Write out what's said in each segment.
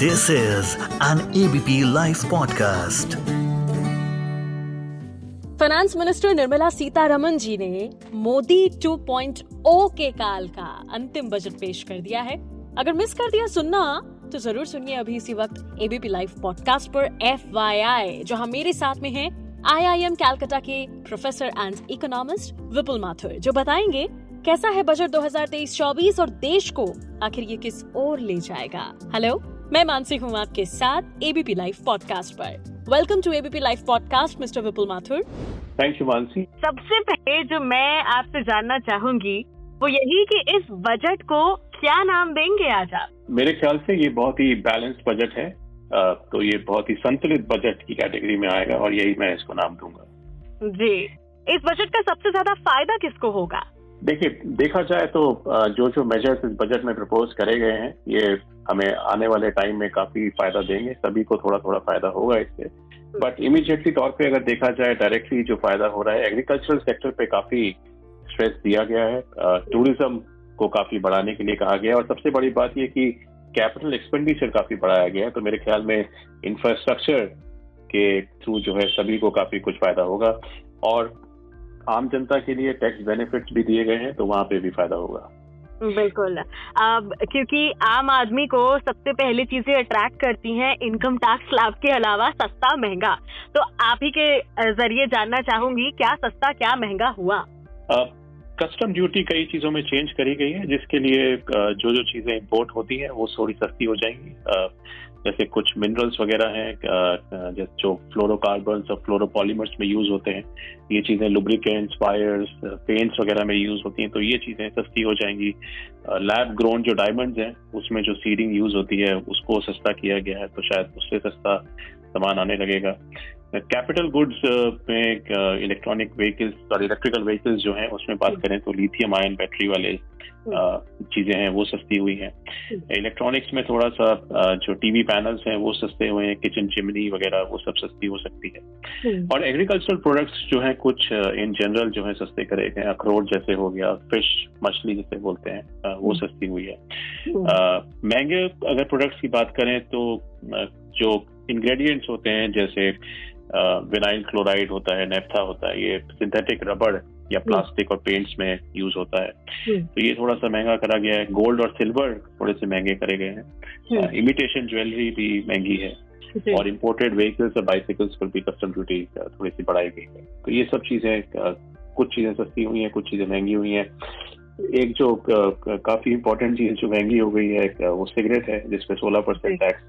This is an ABP Life podcast. Finance minister Nirmala Sitharaman ji ने मोदी 2.0 के काल का अंतिम बजट पेश कर दिया है। अगर मिस कर दिया सुनना तो जरूर सुनिए अभी इसी वक्त एबीपी लाइव पॉडकास्ट पर FYI, जहां मेरे साथ में हैं IIM कैलकाटा के प्रोफेसर एंड इकोनॉमिस्ट विपुल माथुर, जो बताएंगे कैसा है बजट 2023-24 और देश को आखिर ये किस ओर ले जाएगा। हेलो, मैं मानसी हूँ आपके साथ एबीपी लाइव पॉडकास्ट पर। Welcome to ABP live podcast mister Vipul Mathur. Thank you Mansi. सबसे पहले जो मैं आपसे जानना चाहूंगी वो यही कि इस बजट को क्या नाम देंगे आज आप? मेरे ख्याल से ये बहुत ही बैलेंस्ड बजट है, तो ये बहुत ही संतुलित बजट की कैटेगरी में आएगा और यही मैं इसको नाम दूंगा। जी, इस बजट का सबसे ज्यादा फायदा किसको होगा? देखिए, देखा जाए तो जो मेजर्स इस बजट में प्रपोज करे गए हैं ये हमें आने वाले टाइम में काफी फायदा देंगे, सभी को थोड़ा थोड़ा फायदा होगा इससे। बट इमीडिएटली तौर पे अगर देखा जाए डायरेक्टली जो फायदा हो रहा है, एग्रीकल्चरल सेक्टर पे काफी स्ट्रेस दिया गया है, टूरिज्म को काफी बढ़ाने के लिए कहा गया है और सबसे बड़ी बात ये कि कैपिटल एक्सपेंडिचर काफी बढ़ाया गया है। तो मेरे ख्याल में इंफ्रास्ट्रक्चर के थ्रू जो है सभी को काफी कुछ फायदा होगा और आम जनता के लिए टैक्स बेनिफिट्स भी दिए गए हैं, तो वहाँ पे भी फायदा होगा। बिल्कुल। अब क्योंकि आम आदमी को सबसे पहले चीजें अट्रैक्ट करती हैं इनकम टैक्स स्लैब के अलावा सस्ता महंगा, तो आप ही के जरिए जानना चाहूंगी क्या सस्ता क्या महंगा हुआ? कस्टम ड्यूटी कई चीजों में चेंज करी गई है, जिसके लिए जो चीजें इंपोर्ट होती हैं वो थोड़ी सस्ती हो जाएंगी। जैसे कुछ मिनरल्स वगैरह हैं जो फ्लोरोकार्बन्स और फ्लोरोपॉलीमर्स में यूज होते हैं, ये चीजें लुब्रिकेंट्स, वायर्स, पेंट्स वगैरह में यूज होती हैं, तो ये चीजें सस्ती हो जाएंगी। लैब ग्रोन जो डायमंड्स हैं उसमें जो सीडिंग यूज होती है उसको सस्ता किया गया है, तो शायद उससे सस्ता सामान आने लगेगा। कैपिटल गुड्स में इलेक्ट्रॉनिक व्हीकल्स और इलेक्ट्रिकल व्हीकल्स जो हैं उसमें बात करें तो लिथियम आयन बैटरी वाले चीजें हैं वो सस्ती हुई हैं। इलेक्ट्रॉनिक्स में थोड़ा सा जो टीवी पैनल्स हैं वो सस्ते हुए हैं, किचन चिमनी वगैरह वो सब सस्ती हो सकती है। और एग्रीकल्चरल प्रोडक्ट्स जो हैं कुछ इन जनरल जो है सस्ते करे गए, अखरोट जैसे हो गया, फिश मछली जैसे बोलते हैं वो सस्ती हुई है। महंगे अगर प्रोडक्ट्स की बात करें तो जो इंग्रेडिएंट्स होते हैं जैसे विनाइल क्लोराइड होता है, नेफ्था होता है, ये सिंथेटिक रबड़ या प्लास्टिक और पेंट्स में यूज होता है, तो ये थोड़ा सा महंगा करा गया है। गोल्ड और सिल्वर थोड़े से महंगे करे गए हैं। इमिटेशन ज्वेलरी भी महंगी है और इम्पोर्टेड व्हीकल्स और बाइसिकल्स पर भी कस्टम ड्यूटी थोड़ी सी बढ़ाई गई है। तो ये सब चीजें, कुछ चीजें सस्ती हुई हैं, कुछ चीजें महंगी हुई हैं। एक जो काफी इम्पोर्टेंट चीज जो महंगी हो गई है वो सिगरेट है, जिसपे 16% टैक्स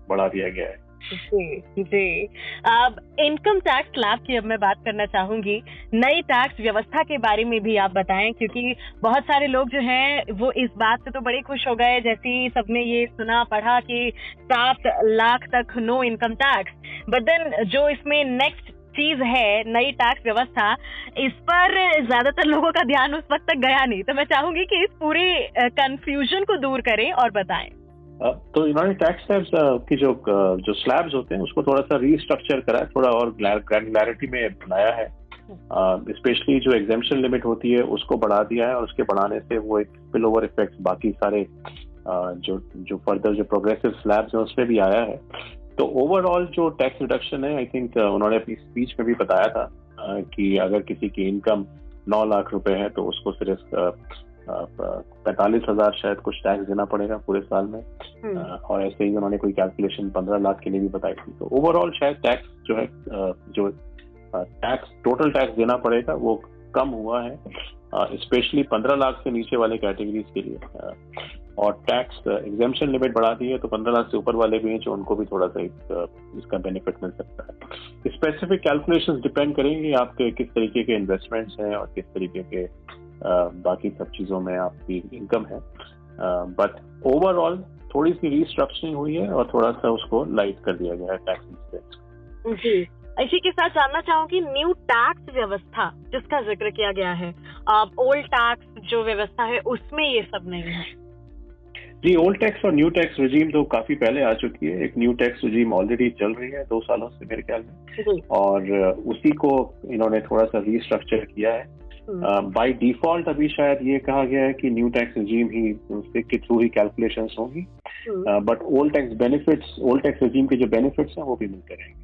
बढ़ा दिया गया है। जी। अब इनकम टैक्स स्लैब की अब मैं बात करना चाहूंगी। नई टैक्स व्यवस्था के बारे में भी आप बताएं, क्योंकि बहुत सारे लोग जो हैं वो इस बात से तो बड़े खुश हो गए जैसे ही सबने ये सुना पढ़ा कि 7 लाख तक no income tax, but then जो इसमें नेक्स्ट चीज है नई टैक्स व्यवस्था, इस पर ज्यादातर लोगों का ध्यान उस वक्त तक गया नहीं। तो मैं चाहूंगी कि इस पूरे कंफ्यूजन को दूर करें और बताएं। तो इन्होंने टैक्स स्लैब्स की जो स्लैब्स होते हैं उसको थोड़ा सा रीस्ट्रक्चर करा है, थोड़ा और ग्रैनुलैरिटी में बनाया है। स्पेशली जो एग्जेम्पशन लिमिट होती है उसको बढ़ा दिया है और उसके बढ़ाने से वो एक स्पिल ओवर इफेक्ट बाकी सारे जो फर्दर जो प्रोग्रेसिव स्लैब्स हैं उसमें भी आया है। तो ओवरऑल जो टैक्स रिडक्शन है, आई थिंक उन्होंने अपनी स्पीच में भी बताया था कि अगर किसी की इनकम 9 लाख रुपए है तो उसको सिर्फ 45,000 शायद कुछ टैक्स देना पड़ेगा पूरे साल में। और ऐसे ही उन्होंने कोई कैलकुलेशन 15 लाख के लिए भी बताई थी। तो ओवरऑल शायद टैक्स जो है जो टोटल टैक्स देना पड़ेगा वो कम हुआ है, स्पेशली 15 लाख से नीचे वाले कैटेगरीज के लिए। और टैक्स एग्जेम्पशन लिमिट बढ़ा दी है, तो 15 लाख से ऊपर वाले भी हैं जो उनको भी थोड़ा सा इसका बेनिफिट मिल सकता है। स्पेसिफिक कैलकुलेशंस डिपेंड करेंगे आपके किस तरीके के इन्वेस्टमेंट्स हैं और किस तरीके के बाकी सब चीजों में आपकी इनकम है। बट ओवरऑल थोड़ी सी रीस्ट्रक्चरिंग हुई है और थोड़ा सा उसको लाइट कर दिया गया है टैक्स इंसिडेंस। जी, इसी के साथ जानना चाहूंगी न्यू टैक्स व्यवस्था जिसका जिक्र किया गया है, ओल्ड टैक्स जो व्यवस्था है उसमें ये सब नहीं है। जी, ओल्ड टैक्स और न्यू टैक्स रिजीम तो काफी पहले आ चुकी है। एक न्यू टैक्स रिजीम ऑलरेडी चल रही है 2 सालों से मेरे ख्याल में, और उसी को इन्होंने थोड़ा सा रीस्ट्रक्चर किया है। बाय डिफॉल्ट अभी शायद ये कहा गया है कि न्यू टैक्स रिजीम ही उसके के थ्रू ही कैलकुलेशंस होंगी, बट ओल्ड टैक्स रिजीम के जो बेनिफिट्स हैं वो भी मिलते रहेंगे।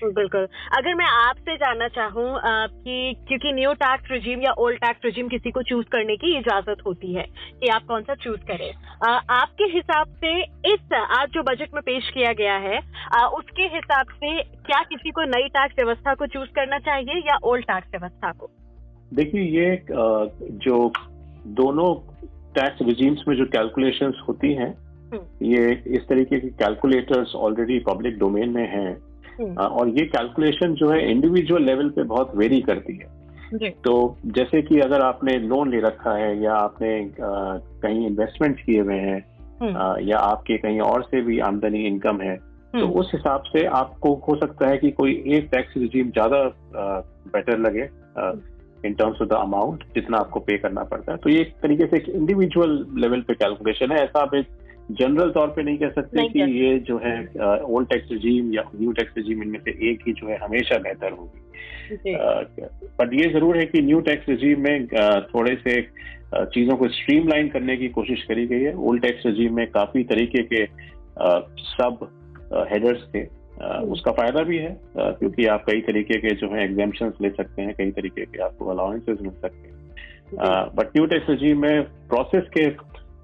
बिल्कुल। अगर मैं आपसे जानना चाहूँ कि क्योंकि न्यू टैक्स रिजीम या ओल्ड टैक्स रिजीम किसी को चूज करने की इजाजत होती है कि आप कौन सा चूज करें, आपके हिसाब से इस आज जो बजट में पेश किया गया है उसके हिसाब से क्या किसी को नई टैक्स व्यवस्था को चूज करना चाहिए या ओल्ड टैक्स व्यवस्था को? देखिए, ये जो दोनों टैक्स रिजीम्स में जो कैलकुलेशंस होती हैं, ये इस तरीके के कैलकुलेटर्स ऑलरेडी पब्लिक डोमेन में हैं, और ये कैलकुलेशन जो है इंडिविजुअल लेवल पे बहुत वेरी करती है। तो जैसे कि अगर आपने लोन ले रखा है या आपने कहीं इन्वेस्टमेंट किए हुए हैं या आपके कहीं और से भी आमदनी इनकम है, तो उस हिसाब से आपको हो सकता है कि कोई एक टैक्स रिजीम ज्यादा बेटर लगे in terms of the amount जितना आपको पे करना पड़ता है। तो ये एक तरीके से एक इंडिविजुअल लेवल पे कैलकुलेशन है, ऐसा आप एक जनरल तौर पे नहीं कह सकते कि ये जो है ओल्ड टैक्स रिजीम या न्यू टैक्स रिजीम इनमें से एक ही जो है हमेशा बेहतर होगी। बट ये जरूर है कि न्यू टैक्स रिजीम में थोड़े से चीजों को स्ट्रीमलाइन करने की कोशिश करी गई है। ओल्ड टैक्स रिजीम में काफी तरीके के सब हेडर्स थे, उसका फायदा भी है क्योंकि आप कई तरीके के जो है एग्जेम्पशंस ले सकते हैं, कई तरीके के आपको अलाउंसेस मिल सकते हैं। बट न्यू टैक्स रिजीम में प्रोसेस के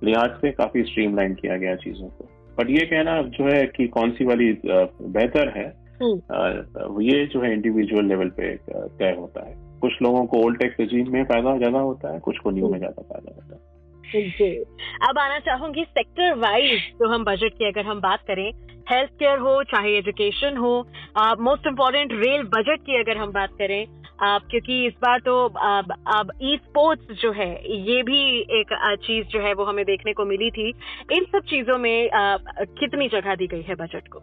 लिहाज से काफी स्ट्रीमलाइन किया गया चीजों को। बट ये कहना जो है कि कौन सी वाली बेहतर है, ये जो है इंडिविजुअल लेवल पे तय होता है। कुछ लोगों को ओल्ड टैक्स रिजीम में फायदा ज्यादा होता है, कुछ को न्यू में ज्यादा फायदा होता है। जी, अब आना चाहूंगी सेक्टर वाइज जो हम बजट की अगर हम बात करें, हेल्थ केयर हो चाहे एजुकेशन हो, मोस्ट इम्पोर्टेंट रेल बजट की अगर हम बात करें, क्योंकि इस बार तो अब ई स्पोर्ट्स जो है ये भी एक चीज जो है वो हमें देखने को मिली थी। इन सब चीजों में कितनी जगह दी गई है बजट को?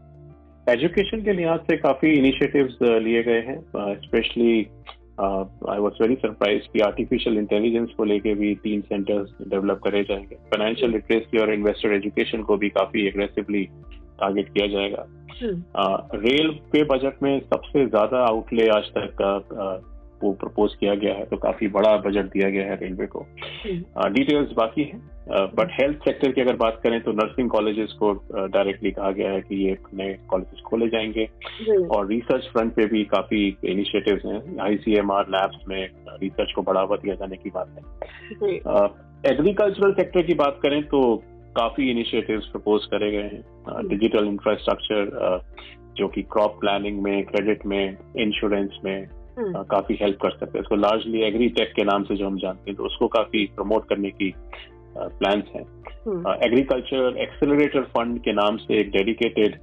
एजुकेशन के लिहाज से काफी इनिशिएटिव्स लिए गए हैं, specially I was very surprise कि आर्टिफिशियल इंटेलिजेंस को लेके भी 3 सेंटर्स डेवलप करे जाएंगे। फाइनेंशियल लिटरेसी और इन्वेस्टर एजुकेशन को भी काफी एग्रेसिवली टारगेट किया जाएगा। रेल के बजट में सबसे ज्यादा आउटले आज तक का वो प्रपोज किया गया है, तो काफी बड़ा बजट दिया गया है रेलवे को। डिटेल्स बाकी है, बट हेल्थ सेक्टर की अगर बात करें तो नर्सिंग कॉलेजेस को डायरेक्टली कहा गया है कि ये नए कॉलेजेस खोले जाएंगे, और रिसर्च फ्रंट पे भी काफी इनिशिएटिव्स हैं। ICMR लैब्स में रिसर्च को बढ़ावा दिया जाने की बात है। एग्रीकल्चरल सेक्टर की बात करें तो काफी इनिशिएटिव्स प्रपोज करे गए हैं। डिजिटल इंफ्रास्ट्रक्चर जो कि क्रॉप प्लानिंग में, क्रेडिट में, इंश्योरेंस में काफी हेल्प कर सकते हैं। इसको लार्जली एग्री टेक के नाम से जो हम जानते हैं, तो उसको काफी प्रमोट करने की प्लान्स हैं। एग्रीकल्चर एक्सेलरेटर फंड के नाम से एक डेडिकेटेड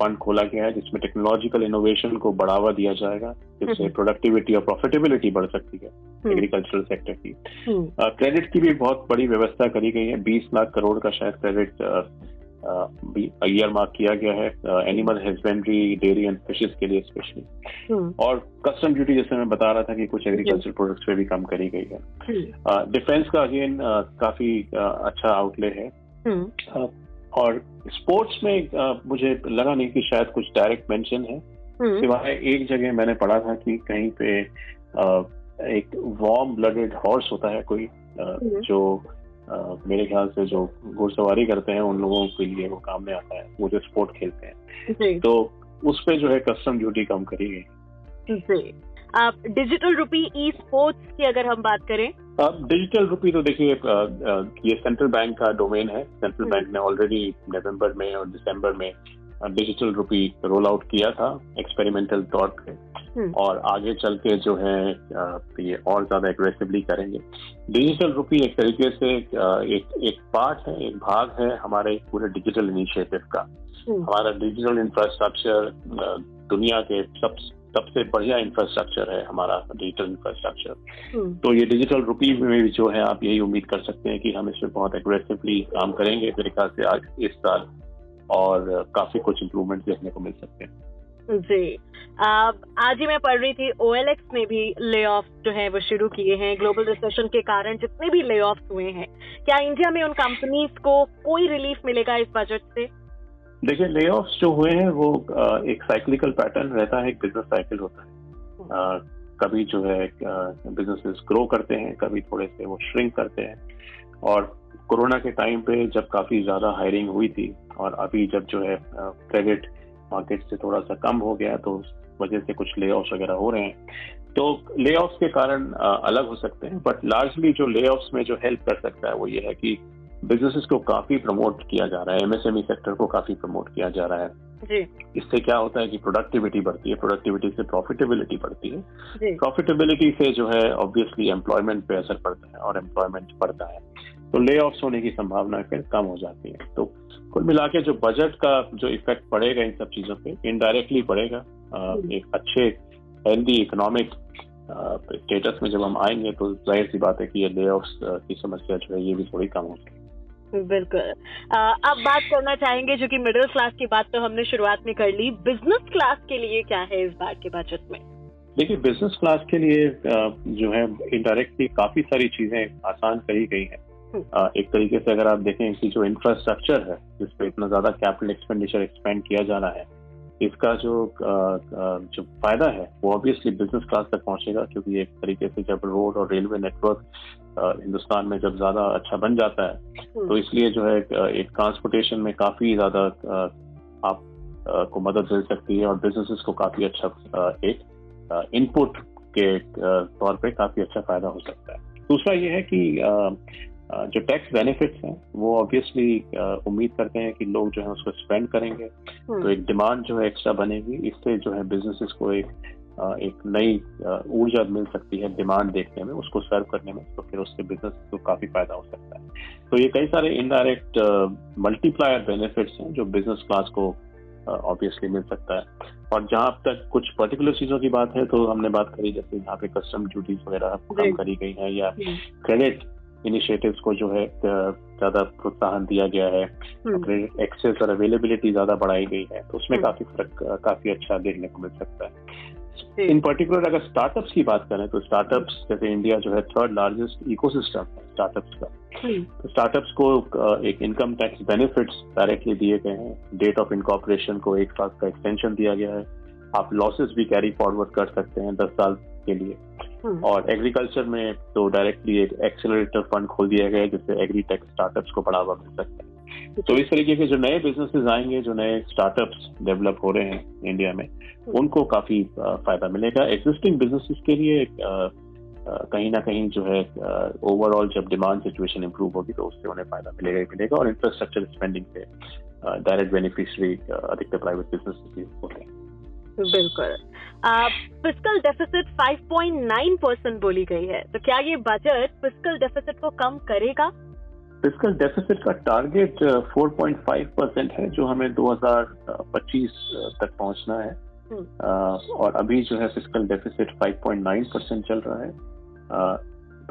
फंड खोला गया है जिसमें टेक्नोलॉजिकल इनोवेशन को बढ़ावा दिया जाएगा, जिससे प्रोडक्टिविटी और प्रॉफिटेबिलिटी बढ़ सकती है एग्रीकल्चरल सेक्टर की। क्रेडिट की भी बहुत बड़ी व्यवस्था करी गई है। 20 लाख करोड़ का शायद क्रेडिट ईयर मार्क किया गया है animal husbandry, dairy and fishes के लिए स्पेशली। और कस्टम ड्यूटी जैसे मैं बता रहा था कि कुछ एग्रीकल्चर प्रोडक्ट्स पे भी कम करी गई है। डिफेंस का अगेन काफी अच्छा आउटले है। और स्पोर्ट्स में मुझे लगा नहीं कि शायद कुछ डायरेक्ट मेंशन है, सिवाय एक जगह मैंने पढ़ा था कि कहीं पे एक वार्म ब्लडेड हॉर्स होता है कोई, जो मेरे ख्याल से जो घुड़सवारी करते हैं उन लोगों के लिए वो काम में आता है, वो जो स्पोर्ट खेलते हैं, तो उस पे जो है कस्टम ड्यूटी कम करी गई। आप डिजिटल रुपी ई स्पोर्ट्स की अगर हम बात करें, डिजिटल रुपी तो देखिए ये सेंट्रल बैंक का डोमेन है। सेंट्रल बैंक ने ऑलरेडी नवंबर में और दिसंबर में डिजिटल रुपी रोल आउट किया था एक्सपेरिमेंटल तौर पे, और आगे चल के जो है ये और ज्यादा एग्रेसिवली करेंगे। डिजिटल रुपी एक तरीके से एक पार्ट है, एक भाग है हमारे पूरे डिजिटल इनिशिएटिव का। हमारा डिजिटल इंफ्रास्ट्रक्चर दुनिया के सबसे बढ़िया इंफ्रास्ट्रक्चर है हमारा डिजिटल इंफ्रास्ट्रक्चर। तो ये डिजिटल रुपी में भी जो है आप यही उम्मीद कर सकते हैं कि हम इसमें बहुत एग्रेसिवली काम करेंगे मेरे ख्याल से आज इस साल, और काफी कुछ इम्प्रूवमेंट देखने को मिल सकते हैं। जी, आज ही मैं पढ़ रही थी OLX ने भी ले ऑफ जो है वो शुरू किए हैं ग्लोबल रिसेशन के कारण। जितने भी ले ऑफ हुए हैं, क्या इंडिया में उन कंपनीज को कोई रिलीफ मिलेगा इस बजट से? देखिए, ले ऑफ्स जो हुए हैं वो एक साइक्लिकल पैटर्न रहता है, एक बिजनेस साइकिल होता है। कभी जो है बिजनेसेस ग्रो करते हैं, कभी थोड़े से वो श्रिंक करते हैं। और कोरोना के टाइम पे जब काफी ज्यादा हायरिंग हुई थी और अभी जब जो है क्रेडिट मार्केट से थोड़ा सा कम हो गया तो उस वजह से कुछ ले ऑफ्स वगैरह हो रहे हैं। तो ले ऑफ्स के कारण अलग हो सकते हैं, बट लार्जली जो ले ऑफ्स में जो हेल्प कर सकता है वो ये है कि बिजनेसेस को काफी प्रमोट किया जा रहा है, एमएसएमई सेक्टर को काफी प्रमोट किया जा रहा है जी। इससे क्या होता है कि प्रोडक्टिविटी बढ़ती है, प्रोडक्टिविटी से प्रॉफिटेबिलिटी बढ़ती है, जी। प्रॉफिटेबिलिटी से जो है ऑब्वियसली एम्प्लॉयमेंट पे असर पड़ता है और एम्प्लॉयमेंट बढ़ता है तो ले ऑफ्स होने की संभावना फिर कम हो जाती है। तो कुल मिला के जो बजट का जो इफेक्ट पड़ेगा इन सब चीजों पे इनडायरेक्टली पड़ेगा। एक अच्छे हेल्दी इकोनॉमिक स्टेटस में जब हम आएंगे तो जाहिर सी बात है कि ये ले ऑफ्स की समस्या जो है ये भी थोड़ी कम होगी। बिल्कुल। अब बात करना चाहेंगे, जो कि मिडिल क्लास की बात तो हमने शुरुआत में कर ली, बिजनेस क्लास के लिए क्या है इस बार के बजट में? देखिए, बिजनेस क्लास के लिए जो है इनडायरेक्टली काफी सारी चीजें आसान करी गई हैं। एक तरीके से अगर आप देखें कि जो इंफ्रास्ट्रक्चर है जिस पे इतना ज्यादा कैपिटल एक्सपेंडिचर एक्सपेंड किया जा रहा है, इसका जो फायदा है वो ऑब्वियसली बिजनेस क्लास तक पहुंचेगा, क्योंकि एक तरीके से जब रोड और रेलवे नेटवर्क हिंदुस्तान में जब ज्यादा अच्छा बन जाता है तो इसलिए जो है एक ट्रांसपोर्टेशन में काफी ज्यादा आप को मदद मिल सकती है और बिजनेसेस को काफी अच्छा एक इनपुट के तौर पे काफी अच्छा फायदा हो सकता है। दूसरा ये है कि जो टैक्स बेनिफिट्स हैं वो ऑब्वियसली उम्मीद करते हैं कि लोग जो है उसको स्पेंड करेंगे, तो एक डिमांड जो है एक्स्ट्रा बनेगी, इससे जो है बिजनेसेस को एक नई ऊर्जा मिल सकती है डिमांड देखने में, उसको सर्व करने में, तो फिर उससे बिजनेस को काफी फायदा हो सकता है। तो ये कई सारे इनडायरेक्ट मल्टीप्लायर बेनिफिट्स हैं जो बिजनेस क्लास को ऑब्वियसली मिल सकता है। और जहां तक कुछ पर्टिकुलर चीजों की बात है तो हमने बात करी, जैसे यहाँ पे कस्टम ड्यूटीज वगैरह कम करी गई है या क्रेडिट इनिशिएटिव्स को जो है ज्यादा प्रोत्साहन दिया गया है, क्रेडिट एक्सेस और अवेलेबिलिटी ज्यादा बढ़ाई गई है, तो उसमें काफी फर्क काफी अच्छा देखने को मिल सकता है। इन पर्टिकुलर अगर स्टार्टअप्स की बात करें तो स्टार्टअप्स जैसे इंडिया जो है थर्ड लार्जेस्ट इकोसिस्टम है स्टार्टअप्स का, तो स्टार्टअप्स को एक इनकम टैक्स बेनिफिट्स डायरेक्टली दिए गए हैं, डेट ऑफ इनकॉर्पोरेशन को 1 साल का एक्सटेंशन दिया गया है, आप लॉसेस भी कैरी फॉरवर्ड कर सकते हैं 10 साल के लिए, और एग्रीकल्चर में तो डायरेक्टली एक एक्सेलरेटर फंड खोल दिया गया है जिससे एग्री टेक स्टार्टअप्स को बढ़ावा मिल सकता है। तो इस तरीके के जो नए बिजनेसेस आएंगे, जो नए स्टार्टअप्स डेवलप हो रहे हैं इंडिया में, उनको काफी फायदा मिलेगा। एग्जिस्टिंग बिजनेसेस के लिए कहीं ना कहीं जो है ओवरऑल जब डिमांड सिचुएशन इंप्रूव होगी तो उससे उन्हें फायदा मिलेगा ही मिलेगा, और इंफ्रास्ट्रक्चर स्पेंडिंग से डायरेक्ट बेनिफिशियरी अधिकतर प्राइवेट बिजनेसेस भी होते हैं। बिल्कुल। फिस्कल डेफिसिट 5.9% बोली गई है, तो क्या ये बजट फिस्कल डेफिसिट को कम करेगा? फिस्कल डेफिसिट का टारगेट 4.5% है जो हमें 2025 तक पहुंचना है, और अभी जो है फिस्कल डेफिसिट 5.9% चल रहा है।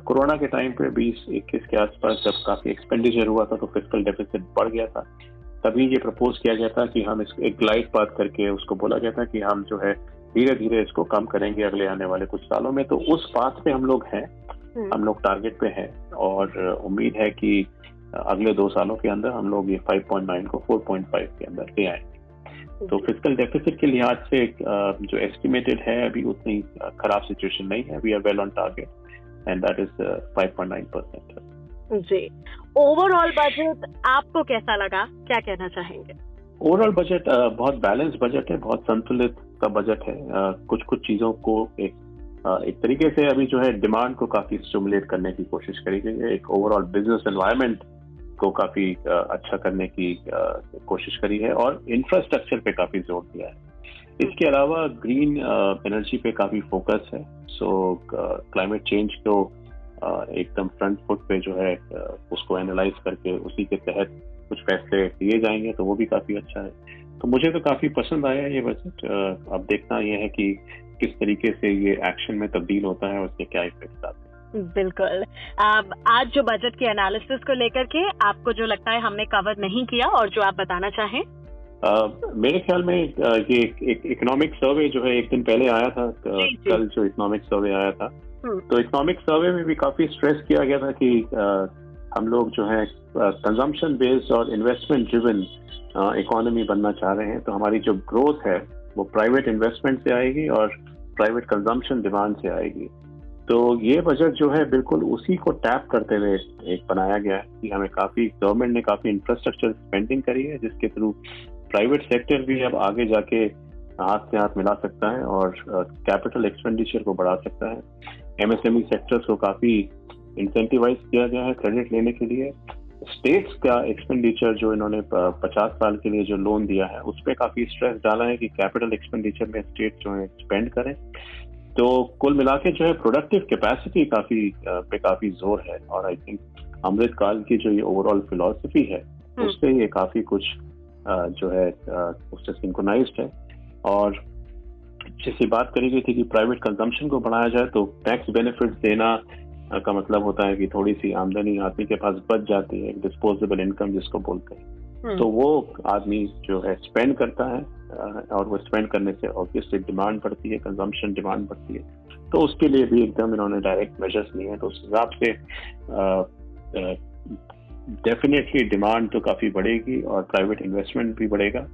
कोरोना के टाइम पे 2021 के आसपास जब काफी एक्सपेंडिचर हुआ था तो फिस्कल डेफिसिट बढ़ गया था, तभी ये प्रपोज किया गया था कि हम इसको एक ग्लाइड पाथ करके उसको बोला गया था कि हम जो है धीरे धीरे इसको कम करेंगे अगले आने वाले कुछ सालों में। तो उस पाथ पे हम लोग हैं, हम लोग टारगेट पे हैं, और उम्मीद है कि अगले 2 सालों के अंदर हम लोग ये 5.9 को 4.5 के अंदर ले आएंगे। तो फिस्कल डेफिसिट के लिहाज से जो एस्टिमेटेड है अभी उतनी खराब सिचुएशन नहीं है, we are well on target and that is 5.9%। जी। ओवरऑल बजट आपको कैसा लगा, क्या कहना चाहेंगे? ओवरऑल बजट बहुत बैलेंस बजट है, बहुत संतुलित का बजट है। कुछ चीजों को एक तरीके से अभी जो है डिमांड को काफी स्टिमुलेट करने की कोशिश करी गई है, एक ओवरऑल बिजनेस एनवायरनमेंट को काफी अच्छा करने की कोशिश करी है, और इंफ्रास्ट्रक्चर पे काफी जोर दिया है। इसके अलावा ग्रीन एनर्जी पे काफी फोकस है, सो क्लाइमेट चेंज को एकदम फ्रंट फुट पे जो है उसको एनालाइज करके उसी के तहत कुछ फैसले लिए जाएंगे, तो वो भी काफी अच्छा है। तो मुझे तो काफी पसंद आया ये बजट। अब देखना ये है कि किस तरीके से ये एक्शन में तब्दील होता है और उसके क्या इफेक्ट आते हैं। बिल्कुल। आज जो बजट के एनालिसिस को लेकर के आपको जो लगता है हमने कवर नहीं किया और जो आप बताना चाहें? मेरे ख्याल में ये एक इकोनॉमिक सर्वे जो है एक दिन पहले आया था, कल जो इकोनॉमिक सर्वे आया था, तो इकोनॉमिक सर्वे में भी काफी स्ट्रेस किया गया था कि हम लोग जो है कंजम्पशन बेस्ड और इन्वेस्टमेंट ड्रिवन इकोनॉमी बनना चाह रहे हैं। तो हमारी जो ग्रोथ है वो प्राइवेट इन्वेस्टमेंट से आएगी और प्राइवेट कंजम्पशन डिमांड से आएगी। तो ये बजट जो है बिल्कुल उसी को टैप करते हुए एक बनाया गया है कि हमें गवर्नमेंट ने काफी इंफ्रास्ट्रक्चर स्पेंडिंग करी है, जिसके थ्रू प्राइवेट सेक्टर भी अब आगे जाके हाथ से हाथ मिला सकता है और कैपिटल एक्सपेंडिचर को बढ़ा सकता है। एमएसएमई सेक्टर्स को काफी इंसेंटिवाइज किया गया है क्रेडिट लेने के लिए। स्टेट्स का एक्सपेंडिचर जो इन्होंने 50 साल के लिए जो लोन दिया है उस पर काफी स्ट्रेस डाला है कि कैपिटल एक्सपेंडिचर में स्टेट जो है स्पेंड करें। तो कुल मिला के जो है प्रोडक्टिव कैपेसिटी पे काफी जोर है, और आई थिंक अमृतकाल की जो ये ओवरऑल फिलॉसफी है उससे ये काफी कुछ जो है उससे सिंक्रोनाइज्ड है। और जैसी बात करी गई थी कि प्राइवेट कंजम्पशन को बढ़ाया जाए, तो टैक्स बेनिफिट देना का मतलब होता है कि थोड़ी सी आमदनी आदमी के पास बच जाती है, डिस्पोजेबल इनकम जिसको बोलते हैं। तो वो आदमी जो है स्पेंड करता है, और वो स्पेंड करने से ऑब्वियसली डिमांड बढ़ती है, कंजम्पशन डिमांड बढ़ती है। तो उसके लिए भी एकदम इन्होंने डायरेक्ट मेजर्स लिए हैं। तो उस हिसाब से डेफिनेटली डिमांड तो काफी बढ़ेगी और प्राइवेट इन्वेस्टमेंट भी बढ़ेगा।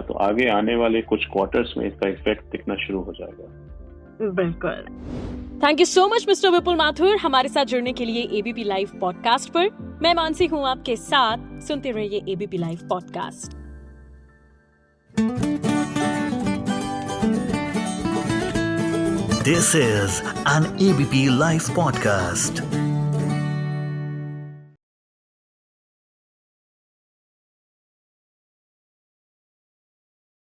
तो आगे आने वाले कुछ क्वार्टर्स में इसका इफेक्ट दिखना शुरू हो जाएगा। बिल्कुल। Thank you so much mister Vipul Mathur, हमारे साथ जुड़ने के लिए एबीपी लाइव पॉडकास्ट पर। मैं मानसी हूँ आपके साथ, सुनते रहिए ABP live podcast. This is an ABP Live podcast.